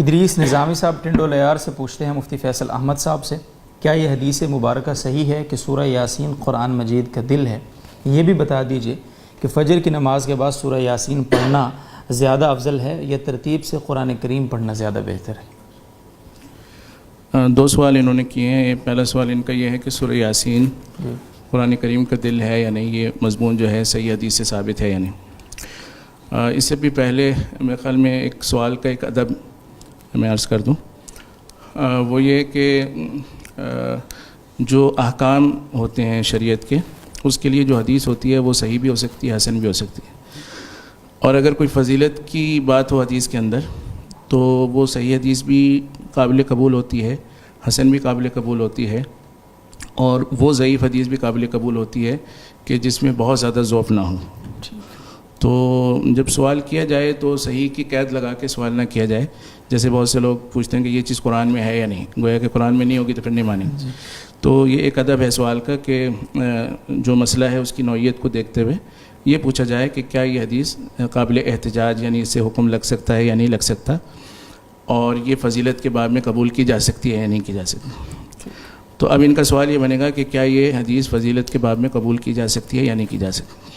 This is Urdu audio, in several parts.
ادریس نظامی صاحب ٹنڈو لیار سے پوچھتے ہیں مفتی فیصل احمد صاحب سے، کیا یہ حدیث مبارکہ صحیح ہے کہ سورہ یاسین قرآن مجید کا دل ہے؟ یہ بھی بتا دیجئے کہ فجر کی نماز کے بعد سورہ یاسین پڑھنا زیادہ افضل ہے یا ترتیب سے قرآن کریم پڑھنا زیادہ بہتر ہے؟ دو سوال انہوں نے کیے ہیں۔ پہلا سوال ان کا یہ ہے کہ سورہ یاسین قرآن کریم کا دل ہے یا نہیں، یہ مضمون جو ہے صحیح حدیث سے ثابت ہے یا نہیں۔ اس سے بھی پہلے میرے خیال میں ایک سوال کا ایک ادب میں عرض کر دوں، وہ یہ کہ جو احکام ہوتے ہیں شریعت کے، اس کے لیے جو حدیث ہوتی ہے وہ صحیح بھی ہو سکتی ہے، حسن بھی ہو سکتی ہے، اور اگر کوئی فضیلت کی بات ہو حدیث کے اندر تو وہ صحیح حدیث بھی قابل قبول ہوتی ہے، حسن بھی قابل قبول ہوتی ہے، اور وہ ضعیف حدیث بھی قابل قبول ہوتی ہے کہ جس میں بہت زیادہ ذوف نہ ہو۔ تو جب سوال کیا جائے تو صحیح کی قید لگا کے سوال نہ کیا جائے، جیسے بہت سے لوگ پوچھتے ہیں کہ یہ چیز قرآن میں ہے یا نہیں، گویا کہ قرآن میں نہیں ہوگی تو پھر نہیں مانیں۔ تو یہ ایک ادب ہے سوال کا کہ جو مسئلہ ہے اس کی نوعیت کو دیکھتے ہوئے یہ پوچھا جائے کہ کیا یہ حدیث قابل احتجاج، یعنی اس سے حکم لگ سکتا ہے یا نہیں لگ سکتا، اور یہ فضیلت کے باب میں قبول کی جا سکتی ہے یا نہیں کی جا سکتی۔ تو اب ان کا سوال یہ بنے گا کہ کیا یہ حدیث فضیلت کے باب میں قبول کی جا سکتی ہے یا نہیں کی جا سکتی۔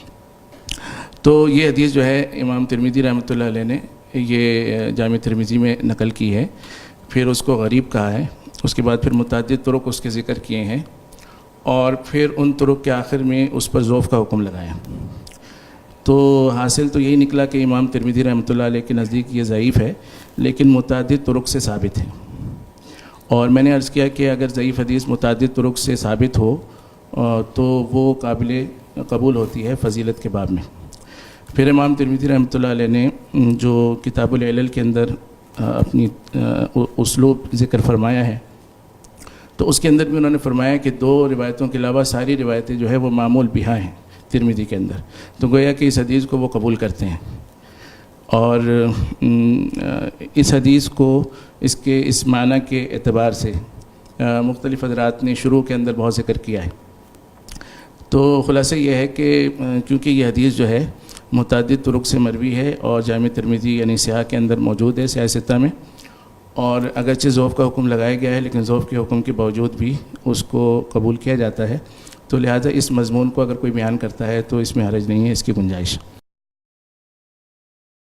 تو یہ حدیث جو ہے امام ترمذی رحمۃ اللہ علیہ نے یہ جامع ترمذی میں نقل کی ہے، پھر اس کو غریب کہا ہے، اس کے بعد پھر متعدد طرق اس کے ذکر کیے ہیں، اور پھر ان طرق کے آخر میں اس پر ذوف کا حکم لگایا۔ تو حاصل تو یہی نکلا کہ امام ترمذی رحمۃ اللہ علیہ کے نزدیک یہ ضعیف ہے، لیکن متعدد طرق سے ثابت ہے، اور میں نے عرض کیا کہ اگر ضعیف حدیث متعدد طرق سے ثابت ہو تو وہ قابل قبول ہوتی ہے فضیلت کے باب میں۔ پھر امام ترمذی رحمۃ اللہ علیہ نے جو کتاب العلل کے اندر اپنی اسلوب ذکر فرمایا ہے، تو اس کے اندر بھی انہوں نے فرمایا کہ دو روایتوں کے علاوہ ساری روایتیں جو ہے وہ معمول بہا ہیں ترمذی کے اندر، تو گویا کہ اس حدیث کو وہ قبول کرتے ہیں، اور اس حدیث کو اس معنی کے اعتبار سے مختلف حضرات نے شروع کے اندر بہت ذکر کیا ہے۔ تو خلاصہ یہ ہے کہ کیونکہ یہ حدیث جو ہے متعدد طرق سے مروی ہے اور جامع ترمذی یعنی سیاہ کے اندر موجود ہے، سیاہ ستہ میں، اور اگرچہ ذوف کا حکم لگایا گیا ہے لیکن ذوف کے حکم کے باوجود بھی اس کو قبول کیا جاتا ہے، تو لہٰذا اس مضمون کو اگر کوئی بیان کرتا ہے تو اس میں حرج نہیں ہے، اس کی گنجائش۔